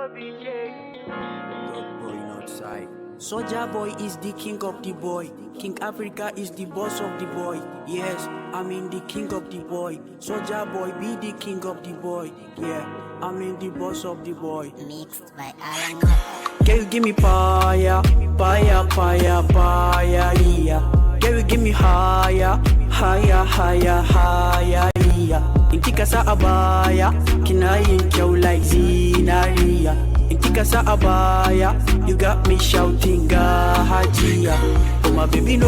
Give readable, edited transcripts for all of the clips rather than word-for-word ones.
Good boy outside. Soulja Boy is the king of the boy. King Africa is the boss of the boy. Yes, I mean the king of the boy. Soulja Boy be the king of the boy. Yeah, I mean the boss of the boy. Mixed by Alan. Can you give me fire, fire, fire, fire, yeah. Can you give me higher, higher, higher, higher, yeah. In kika sa abaya, kina yin kyau like zinariya. In kika sa abaya, you got me shouting hajiya. Oh my baby, no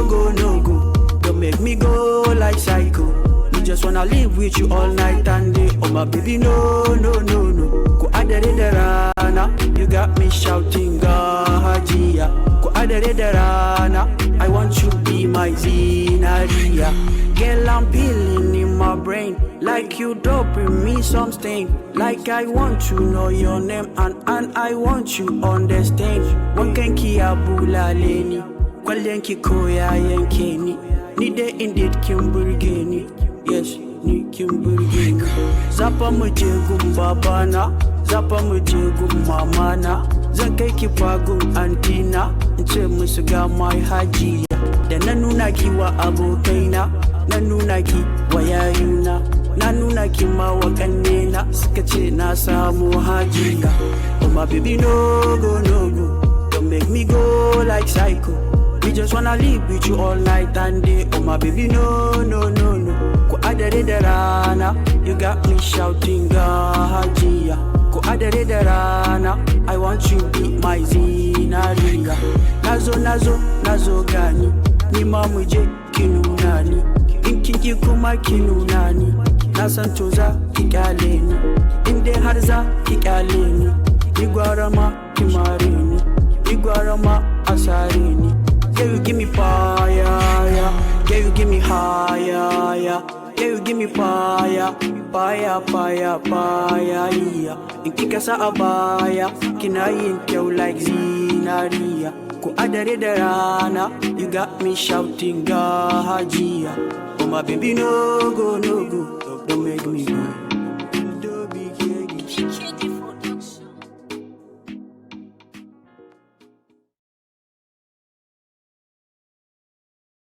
go, no go. Don't make me go like psycho. Me just wanna live with you all night and day. Oh my baby, no, no, no, no. Go adere derana, you got me shouting hajiya. Go adere derana, I want you be my zinaria. Girl, I'm feeling in my brain like you dropping me some stain. Like I want to know your name and I want you understand. Wankanki abula leni, kwalyanki koya yankeni. Ni de indeed kimburgeni, yes, ni kimburgeni. Zapa muje gum babana, zapa muje gum mamana. Zan kai ki fagun antina, in ce musu ga mai hajiya. Da na nuna ki wa abokaina, na nuna ki wa yayuna, na nuna ki ma wa kannena, suka ce na samu hajiya. Oh my baby, no go, no go. Don't make me go like psycho. We just wanna live with you all night and day. Oh my baby, no, no, no, no. Ko adare da rana, you got me shouting hajiya. Ko adare da rana, I want you be my zinariya. Nazo, nazo, nazo gani, ni ma muje kinunani. In kinki kuma kinunani, na san to za ki kyale ni. In dai har za ki kyale ni, ni gwara ma ki mare ni, ni gwara ma asare ni. Yeah, you give me fire, yeah. Yeah, you give me higher, yeah. Yeah, you give me fire, fire, fire, fire, yeah. In kika sa abaya, kina yin kyau like zinariya. Ko adare da rana, you got me shouting hajiya. Oh my baby, no go, no go. Don't make me go.